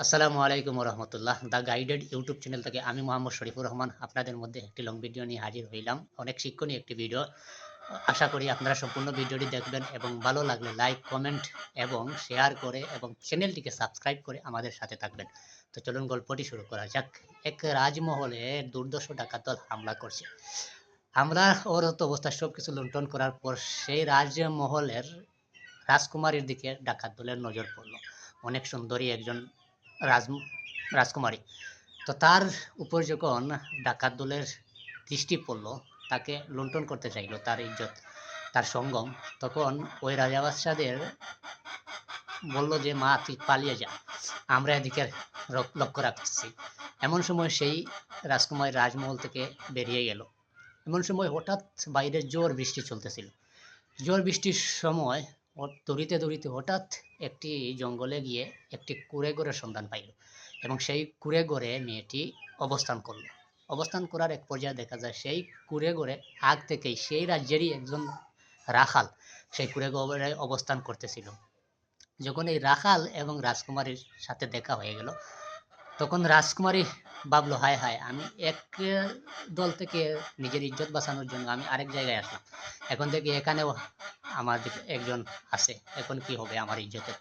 আসসালামু আলাইকুম রহমতুল্লাহ। The guided YouTube channel থেকে আমি মোহাম্মদ শরীফুর রহমান আপনাদের মধ্যে একটি লং ভিডিও নিয়ে হাজির হইলাম। অনেক শিক্ষণীয় একটি ভিডিও। আশা করি আপনারা সম্পূর্ণ ভিডিওটি দেখবেন এবং ভালো লাগলে লাইক, কমেন্ট এবং শেয়ার করে এবং চ্যানেলটিকে সাবস্ক্রাইব করে আমাদের সাথে থাকবেন। তো চলুন গল্পটি শুরু করা যাক। এক রাজমহলে দুর্দর্শ ডাকাত দল হামলা করছে। হামলা ওরত অবস্থায় সব কিছু লুণ্ঠন করার পর সেই রাজমহলের রাজকুমারীর দিকে ডাকাত দলের নজর পড়ল। অনেক সুন্দরী একজন রাজ রাজকুমারী। তো তার উপর যখন ডাকাত দলের দৃষ্টি পড়ল, তাকে লুণ্ঠন করতে চাইল, তার ইজ্জত, তার সঙ্গম, তখন ওই রাজা বাদশাদের বলল যে মা তুই পালিয়ে যা, আমরা এদিকে লক্ষ্য রাখতেছি। এমন সময় সেই রাজকুমারী রাজমহল থেকে বেরিয়ে গেল। এমন সময় হঠাৎ বাইরে জোর বৃষ্টি চলতেছিল। জোর বৃষ্টির সময় দৌড়িতে দৌড়িতে হঠাৎ একটি জঙ্গলে গিয়ে একটি কুঁড়ে ঘরের সন্ধান পাইল এবং সেই কুঁড়ে ঘরে মেয়েটি অবস্থান করল। অবস্থান করার এক পর্যায়ে দেখা যায় সেই কুঁড়ে ঘরে আগ থেকেই সেই রাজ্যেরই একজন রাখাল সেই কুঁড়ে ঘরে অবস্থান করতেছিল। যখন এই রাখাল এবং রাজকুমারীর সাথে দেখা হয়ে গেল, তখন রাজকুমারী ভাবলো হায় হায়, আমি এক দল থেকে নিজের ইজ্জত বাঁচানোর জন্য আমি আরেক জায়গায় আসলাম, এখন থেকে এখানেও আমার একজন আছে, এখন কি হবে আমার ইজ্জতের,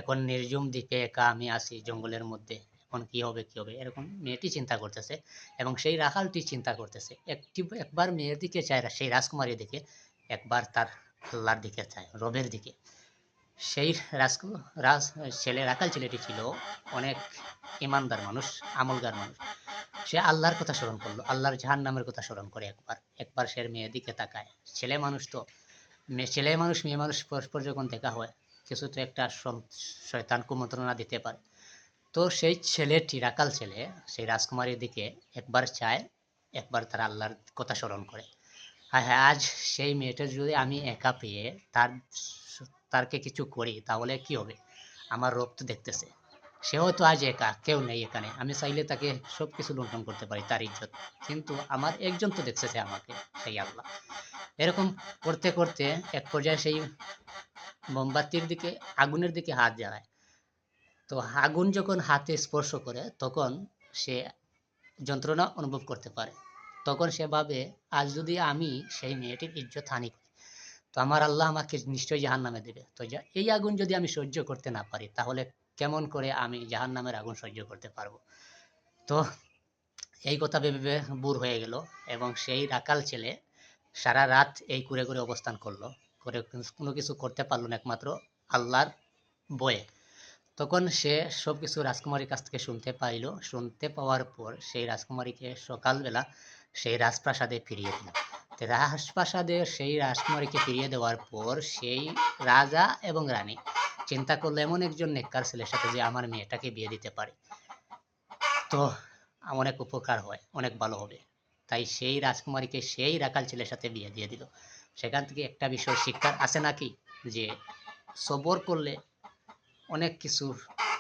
এখন নির্জুম দ্বীপে একা আমি আছি জঙ্গলের মধ্যে, এখন কি হবে কি হবে, এরকম মেয়েটি চিন্তা করতেছে এবং সেই রাখালটি চিন্তা করতেছে। একবার মেয়ের দিকে চায় সেই রাজকুমারীর দিকে, একবার তার আল্লাহর দিকে চায়, রবের দিকে। সেই রাজ ছেলে রাখাল ছেলেটি ছিল অনেক ইমানদার মানুষ, আমলগার মানুষ। সে আল্লাহর কথা স্মরণ করলো, আল্লাহর জাহান্নামের কথা স্মরণ করে একবার একবার সে মেয়ের দিকে তাকায়। ছেলে মানুষ তো, ছেলে মানুষ মেয়ে মানুষ পরস্পর যখন দেখা হয়, কিছু তো একটা শয়তান কুমন্ত্রণা দিতে পারে। তো সেই ছেলেটি, রাখাল ছেলে, সেই রাজকুমারীর দিকে একবার চায়, একবার তার আল্লাহর কথা স্মরণ করে। হ্যাঁ হ্যাঁ, আজ সেই মেয়েটা যদি আমি একা পেয়ে তারকে কিছু করি তাহলে কি হবে, আমার রব তো দেখতেছে, সেও তো আজ একা, কেউ নেই এখানে, আমি চাইলে তাকে সব কিছু লুণ্ঠন করতে পারি, তার ইজ্জত, কিন্তু আমার একজন তো দেখতেছে আমাকে, সেই আল্লাহ। এরকম করতে করতে এক পর্যায়ে সেই মোমবাতির দিকে, আগুনের দিকে হাত জ্বালায়। তো আগুন যখন হাতে স্পর্শ করে তখন সে যন্ত্রণা অনুভব করতে পারে। তখন সে ভাবে আজ যদি আমি সেই মেয়েটির ইজ্জত হানি করি, তো আমার আল্লাহ আমাকে নিশ্চয়ই জাহান্নামে দেবে। তো এই আগুন যদি আমি সহ্য করতে না পারি, তাহলে কেমন করে আমি জাহান্নামের আগুন সহ্য করতে পারবো। তো এই কথা ভেবে বুর হয়ে গেল এবং সেই রাখাল ছেলে সারা রাত এই কুড়ে ঘুরে অবস্থান করলো, করে কোনো কিছু করতে পারলো না, একমাত্র আল্লাহর বয়ে। তখন সে সব কিছু রাজকুমারীর কাছ থেকে শুনতে পাইল। শুনতে পাওয়ার পর সেই রাজকুমারীকে সকালবেলা সেই রাজপ্রাসাদে ফিরিয়ে দিল। রাজপ্রাসাদে সেই রাজকুমারীকে ফিরিয়ে দেওয়ার পর সেই রাজা এবং রানী চিন্তা করলো এমন একজন নেককার ছেলের সাথে যে আমার মেয়েটাকে বিয়ে দিতে পারে, তো অনেক উপকার হয়, অনেক ভালো হবে। তাই সেই রাজকুমারীকে সেই রাখাল ছেলের সাথে বিয়ে দিয়ে দিল। সেখান থেকে একটা বিষয় শিক্ষার আছে নাকি, যে সবর করলে অনেক কিছু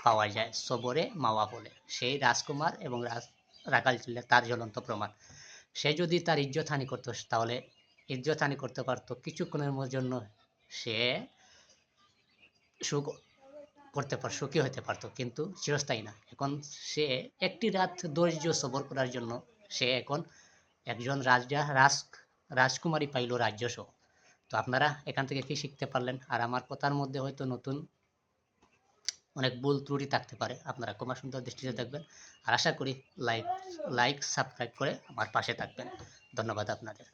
পাওয়া যায়, সবরে মাওয়া বলে। সেই রাজকুমার এবং রাখাল ছিল তার জ্বলন্ত প্রমাণ। সে যদি তার ইজ্জত হানি করতো, তাহলে ইজ্জত হানি করতে পারতো কিছুক্ষণের জন্য, সে সুখ করতে পার, সুখী হতে পারতো, কিন্তু চিরস্থায়ী না। এখন সে একটি রাত ধৈর্য সবর করার জন্য সে এখন একজন রাজকুমারী পাইল রাজ্য সহ। তো আপনারা এখান থেকে কি শিখতে পারলেন? আর আমার কথার মধ্যে হয়তো নতুন অনেক ভুল ত্রুটি থাকতে পারে, আপনারা ক্ষমা সুন্দর দৃষ্টিতে দেখবেন। আর আশা করি লাইক সাবস্ক্রাইব করে আমার পাশে থাকবেন। ধন্যবাদ আপনাদের।